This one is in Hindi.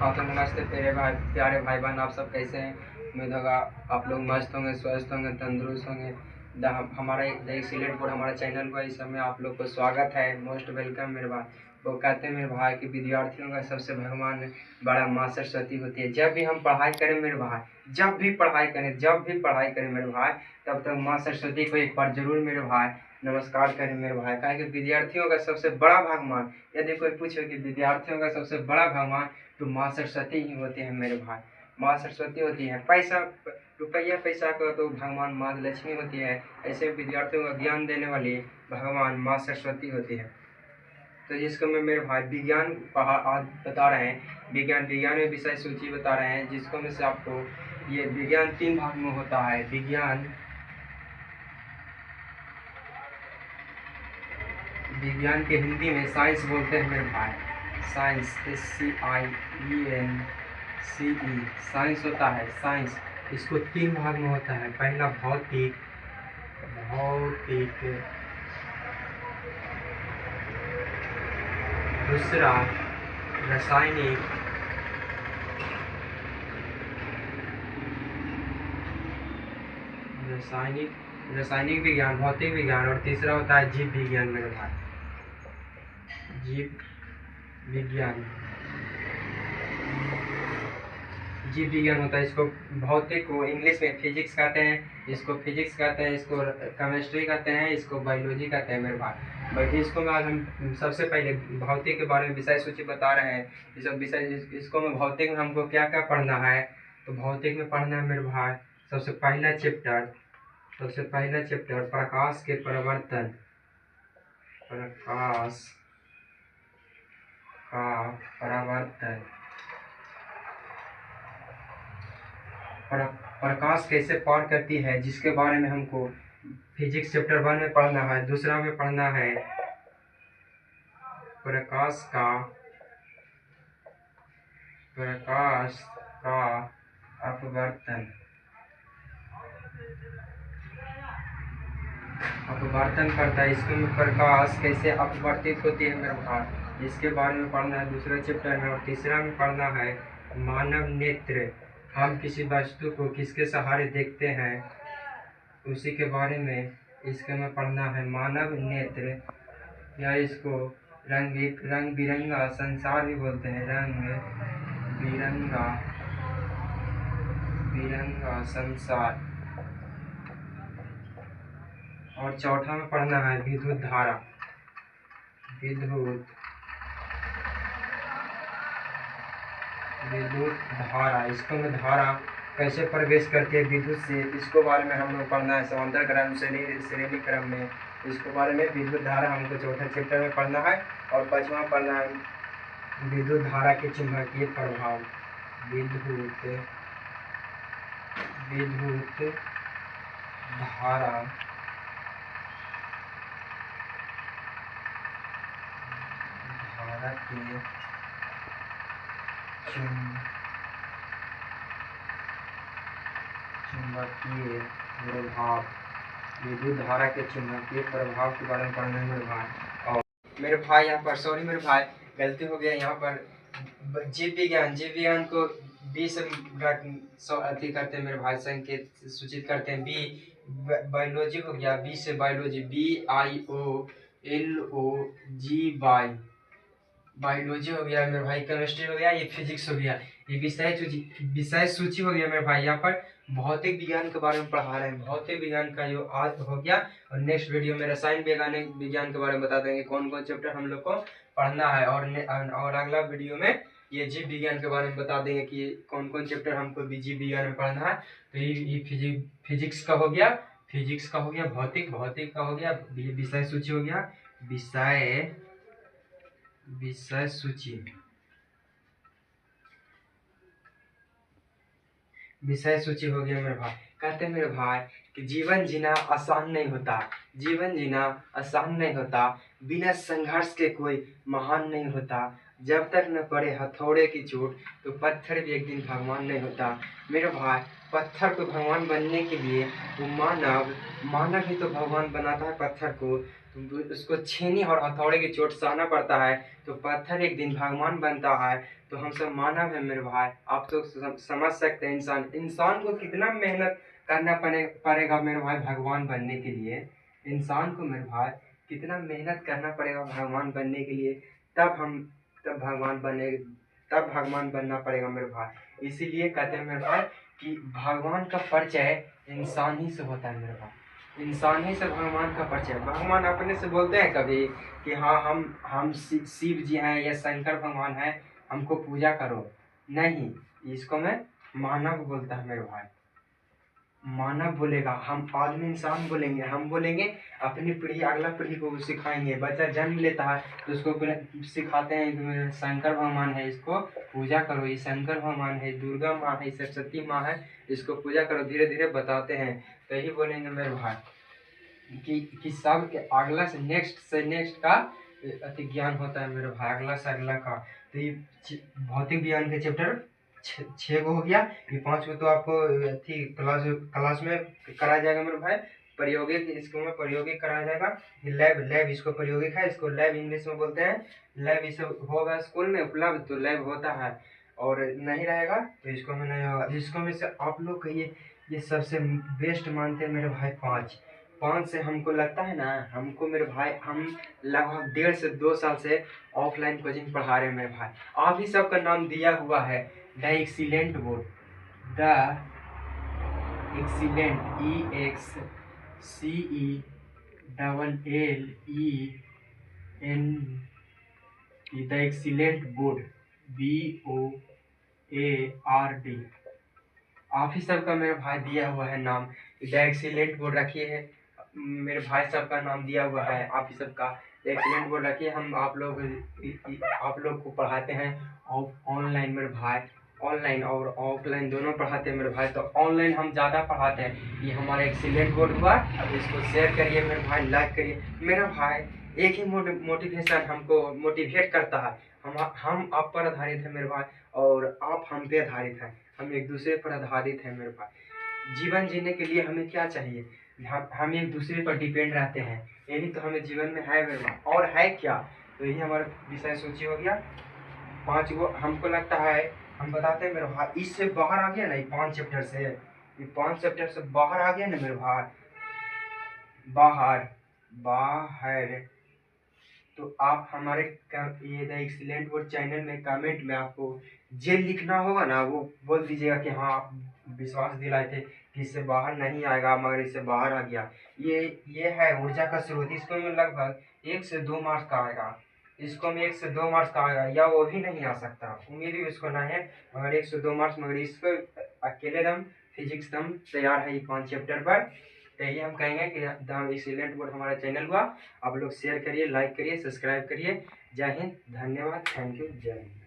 हाँ तो नमस्ते प्यारे भाई बहन, आप सब कैसे हैं। उम्मीद होगा आप लोग मस्त होंगे, स्वस्थ होंगे, तंदुरुस्त होंगे। हमारा द सिलेट बोर्ड हमारे चैनल पर इस समय आप लोग को स्वागत है, मोस्ट वेलकम मेरे भाई। वो कहते हैं मेरे भाई कि विद्यार्थियों का सबसे भगवान बड़ा माँ सरस्वती होती है। जब भी हम पढ़ाई करें मेरे भाई, जब भी पढ़ाई करें मेरे भाई, तब तक माँ सरस्वती को एक बार जरूर मेरे भाई नमस्कार करें मेरे भाई। कहा कि विद्यार्थियों का सबसे बड़ा भगवान, यदि कोई पूछे कि विद्यार्थियों का सबसे बड़ा भगवान, तो माँ सरस्वती ही होते हैं मेरे भाई। माँ सरस्वती होती है। रुपया पैसा का तो भगवान माँ लक्ष्मी होती है, ऐसे विद्यार्थियों का ज्ञान देने वाली भगवान माँ सरस्वती होती है। तो जिसको मैं मेरे भाई विज्ञान आज बता रहे हैं, विज्ञान में विषय सूची बता रहे हैं, जिसको में से आपको ये विज्ञान 3 भाग में होता है। विज्ञान के हिंदी में साइंस बोलते हैं मेरे भाई। साइंस SCIENCE साइंस होता है। साइंस इसको 3 भाग में होता है। पहला भौतिक, दूसरा रासायनिक, रासायनिक विज्ञान, भौतिक विज्ञान, और तीसरा होता है जीव विज्ञान मेरे भाई। जीव विज्ञान होता है। इसको भौतिक को इंग्लिश में फिजिक्स कहते हैं, इसको केमिस्ट्री कहते हैं, इसको बायोलॉजी कहते हैं मेरे भाई। बल्कि इसको में आज हम सबसे पहले भौतिक के बारे में विषय सूची बता रहे हैं। ये सब विषय, इसको में भौतिक में हमको क्या क्या पढ़ना है, तो भौतिक में पढ़ना है मेरे भाई सबसे पहला चैप्टर प्रकाश के परिवर्तन। प्रकाश कैसे पार करती है, जिसके बारे में हमको फिजिक्स चैप्टर 1 में पढ़ना है। दूसरा में पढ़ना है प्रकाश का अपवर्तन करता है। इसके में प्रकाश कैसे अपवर्तित होती है मेरे भाई, इसके बारे में पढ़ना है दूसरे चैप्टर में। और तीसरा में पढ़ना है मानव नेत्र। हम किसी वस्तु को किसके सहारे देखते हैं, उसी के बारे में इसके में पढ़ना है मानव नेत्र, या इसको रंग बिरंगा संसार भी बोलते हैं। रंग बिरंगा संसार। और चौथा में पढ़ना है विद्युत धारा। इसको में धारा कैसे प्रवेश करती है विद्युत से, इसको बारे में हम लोग पढ़ना है समांतर क्रम श्रेणी क्रम में। इसको बारे में विद्युत धारा हमको चौथा चैप्टर में पढ़ना है। और 5वां पढ़ना है विद्युत धारा के चुंबकीय प्रभाव। विद्युत धारा के चुंबकीय प्रभाव। विद्युत धारा के चुंबकीय प्रभाव के बारे में पढ़ना है मेरे भाई। और मेरे भाई यहाँ पर सॉरी मेरे भाई, गलती हो गया। यहाँ पर जीव विज्ञान को बी से अति करते हैं मेरे भाई, संकेत सूचित करते हैं। बी बायोलॉजी हो गया, बी से बायोलॉजी, BIOLOGY बायोलॉजी हो गया मेरे भाई। केमिस्ट्री हो गया, ये फिजिक्स हो गया, ये विषय सूची हो गया मेरे भाई। यहाँ पर भौतिक विज्ञान के बारे में पढ़ा रहे हैं। भौतिक विज्ञान का जो आज हो गया, और नेक्स्ट वीडियो में रसायन विज्ञान के बारे में बता देंगे कौन कौन चैप्टर हम लोग को पढ़ना है। और अगला वीडियो में ये जीव विज्ञान के बारे में बता देंगे कि कौन कौन चैप्टर हमको जीव विज्ञान में पढ़ना है। तो ये फिजिक्स का हो गया, भौतिक का हो गया, विषय सूची हो गया, विषय सूची हो गया मेरे भाई। कहते हैं मेरे भाई कि जीवन जीना आसान नहीं होता, बिना संघर्ष के कोई महान नहीं होता। जब तक न पड़े हथौड़े की चोट, तो पत्थर भी एक दिन भगवान नहीं होता मेरे भाई। पत्थर को भगवान बनने के लिए वो मानव ही तो भगवान बनाता है पत्थर को। तो उसको छीनी और हथौड़े की चोट सहना पड़ता है, तो पत्थर एक दिन भगवान बनता है। तो हम सब मानव है मेरे भाई, आप तो समझ सकते हैं इंसान को कितना मेहनत करना पड़ेगा मेरे भाई भगवान बनने के लिए। इंसान को मेरे भाई कितना मेहनत करना पड़ेगा भगवान बनने के लिए, तब हम तब भगवान बने तब भगवान बनना पड़ेगा मेरे भाई। इसीलिए कहते हैं मेरे भाई कि भगवान का परिचय इंसान ही से होता है मेरे भाई। इंसान ही से भगवान का परिचय, भगवान अपने से बोलते हैं कभी कि हाँ हम शिव जी हैं या शंकर भगवान हैं, हमको पूजा करो। नहीं, इसको मैं मानव बोलता है मेरे भाई। मानव बोलेगा, हम आदमी इंसान बोलेंगे, हम बोलेंगे अपनी पीढ़ी अगला पीढ़ी को सिखाएंगे। बच्चा जन्म लेता है तो उसको सिखाते हैं कि शंकर भगवान है, इसको पूजा करो, ये शंकर भगवान है, दुर्गा माँ है, सरस्वती माँ है, इसको पूजा करो। धीरे धीरे बताते हैं। तो यही बोलेंगे मेरे भाई कि सब के अगला से नेक्स्ट का अति ज्ञान होता है मेरे भाई, अगला से अगला का। तो ये भौतिक विज्ञान के चैप्टर 6 गो हो गया। ये 5 गो तो आपको थी क्लास में कराया जाएगा मेरे भाई। प्रायोगिक इसको में प्रायोगिक कराया जाएगा। लैब इसको प्रायोगिक है, इसको लैब इंग्लिश में बोलते हैं। लैब इसे होगा स्कूल में उपलब्ध, तो लैब होता है। और नहीं रहेगा तो इसको में नहीं होगा। जिसको में से आप लोग ये सबसे बेस्ट मानते हैं मेरे भाई। 5 से हमको लगता है ना, हमको मेरे भाई हम लगभग 1.5 से 2 साल से ऑफलाइन कोचिंग पढ़ा रहे हैं मेरे भाई। आप ही सबका नाम दिया हुआ है, the excellent board, the excellent, EXCELLEN, the excellent board, BOARD। आप ही सबका मेरे भाई दिया हुआ है नाम, द एक्सीलेंट बोर्ड रखिए है। मेरे भाई सबका नाम दिया हुआ है, आप ही सबका एक्सीलेंट बोर्ड रखिए। हम आप लोग को पढ़ाते हैं ऑनलाइन मेरे भाई, ऑनलाइन और ऑफलाइन दोनों पढ़ाते हैं मेरे भाई। तो ऑनलाइन हम ज़्यादा पढ़ाते हैं। ये हमारा एक्सीलेंट बोर्ड हुआ, अब इसको शेयर करिए मेरे भाई, लाइक करिए मेरा भाई। एक ही मोटिवेशन हमको मोटिवेट करता है, हम आप पर आधारित है मेरे भाई, और आप हम पे आधारित हैं, हम एक दूसरे पर आधारित हैं मेरे भाई। जीवन जीने के लिए हमें क्या चाहिए, हम एक दूसरे पर डिपेंड रहते हैं, यही तो हमें जीवन में है मेरे भाई। और है क्या, तो यही हमारा विषय सूची हो गया। 5 गो हमको लगता है, हम बताते हैं मेरे भाई। इससे बाहर आ गया ना, ये 5 चैप्टर से, ये 5 चैप्टर से बाहर आ गया ना मेरे भाई, बाहर तो आप हमारे ये द एक्सीलेंट बोर्ड चैनल में कमेंट में आपको जे लिखना होगा ना, वो बोल दीजिएगा कि हाँ आप विश्वास दिलाए थे कि इससे बाहर नहीं आएगा, मगर इससे बाहर आ गया। ये है ऊर्जा का स्रोत। इसको में लगभग 1 से 2 मार्क्स का आएगा, इसको में 1 से 2 मार्क्स का आएगा, या वो भी नहीं आ सकता, उम्मीद भी उसको नहीं है, मगर 1 से 2 मार्क्स। मगर इसको अकेले दम फिजिक्स दम तैयार है ये 5 चैप्टर पर। तो यही हम कहेंगे कि द एक्सीलेंट बोर्ड हमारा चैनल हुआ। आप लोग शेयर करिए, लाइक करिए, सब्सक्राइब करिए। जय हिंद, धन्यवाद, थैंक यू, जय हिंद।